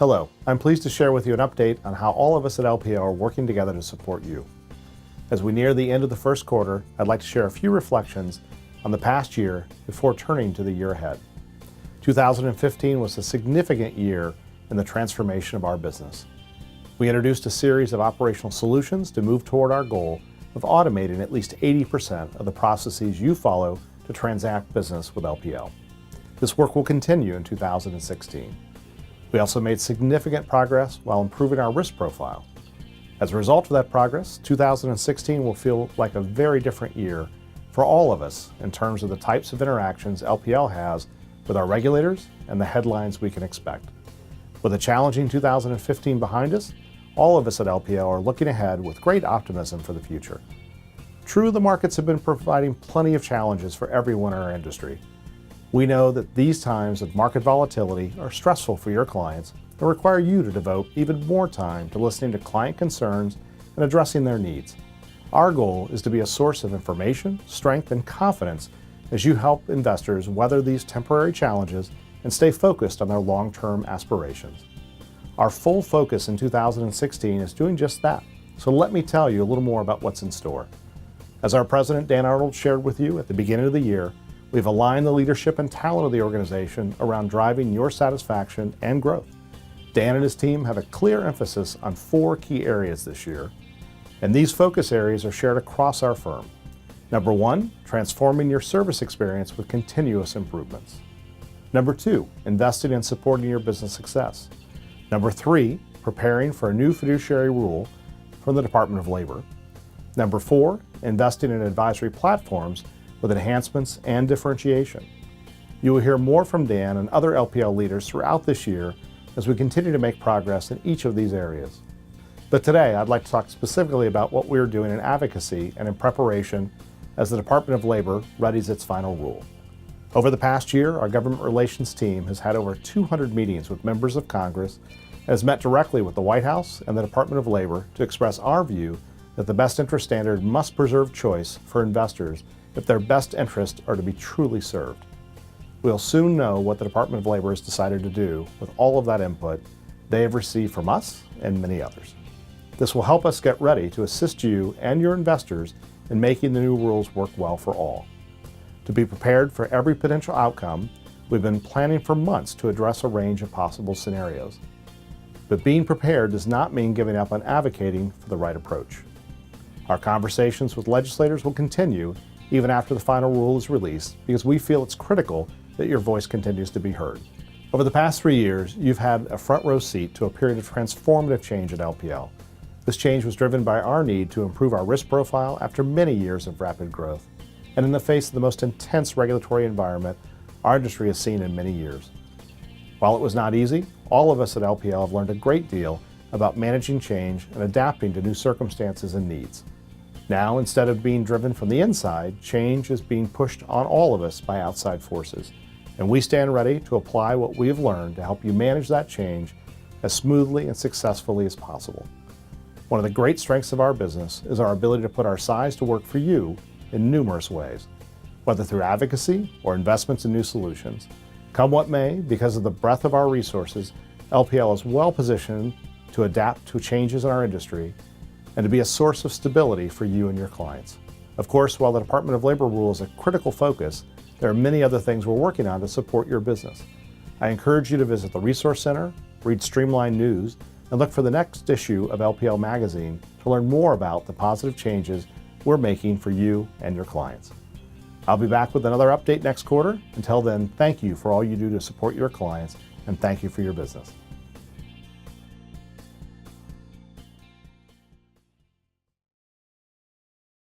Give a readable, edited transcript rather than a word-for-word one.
Hello, I'm pleased to share with you an update on how all of us at LPL are working together to support you. As we near the end of the first quarter, I'd like to share a few reflections on the past year before turning to the year ahead. 2015 was a significant year in the transformation of our business. We introduced a series of operational solutions to move toward our goal of automating at least 80% of the processes you follow to transact business with LPL. This work will continue in 2016. We also made significant progress while improving our risk profile. As a result of that progress, 2016 will feel like a very different year for all of us in terms of the types of interactions LPL has with our regulators and the headlines we can expect. With a challenging 2015 behind us, all of us at LPL are looking ahead with great optimism for the future. True, the markets have been providing plenty of challenges for everyone in our industry. We know that these times of market volatility are stressful for your clients and require you to devote even more time to listening to client concerns and addressing their needs. Our goal is to be a source of information, strength, and confidence as you help investors weather these temporary challenges and stay focused on their long-term aspirations. Our full focus in 2016 is doing just that, so let me tell you a little more about what's in store. As our President Dan Arnold shared with you at the beginning of the year, we've aligned the leadership and talent of the organization around driving your satisfaction and growth. Dan and his team have a clear emphasis on 4 key areas this year, and these focus areas are shared across our firm. Number 1, transforming your service experience with continuous improvements. Number 2, investing in supporting your business success. Number 3, preparing for a new fiduciary rule from the Department of Labor. Number 4, investing in advisory platforms with enhancements and differentiation. You will hear more from Dan and other LPL leaders throughout this year as we continue to make progress in each of these areas. But today, I'd like to talk specifically about what we're doing in advocacy and in preparation as the Department of Labor readies its final rule. Over the past year, our government relations team has had over 200 meetings with members of Congress and has met directly with the White House and the Department of Labor to express our view that the best interest standard must preserve choice for investors if their best interests are to be truly served. We'll soon know what the Department of Labor has decided to do with all of that input they have received from us and many others. This will help us get ready to assist you and your investors in making the new rules work well for all. To be prepared for every potential outcome, we've been planning for months to address a range of possible scenarios. But being prepared does not mean giving up on advocating for the right approach. Our conversations with legislators will continue even after the final rule is released because we feel it's critical that your voice continues to be heard. Over the past 3 years, you've had a front row seat to a period of transformative change at LPL. This change was driven by our need to improve our risk profile after many years of rapid growth, and in the face of the most intense regulatory environment our industry has seen in many years. While it was not easy, all of us at LPL have learned a great deal about managing change and adapting to new circumstances and needs. Now, instead of being driven from the inside, change is being pushed on all of us by outside forces, and we stand ready to apply what we have learned to help you manage that change as smoothly and successfully as possible. One of the great strengths of our business is our ability to put our size to work for you in numerous ways, whether through advocacy or investments in new solutions. Come what may, because of the breadth of our resources, LPL is well positioned to adapt to changes in our industry and to be a source of stability for you and your clients. Of course, while the Department of Labor rule is a critical focus, there are many other things we're working on to support your business. I encourage you to visit the Resource Center, read Streamline News, and look for the next issue of LPL Magazine to learn more about the positive changes we're making for you and your clients. I'll be back with another update next quarter. Until then, thank you for all you do to support your clients, and thank you for your business.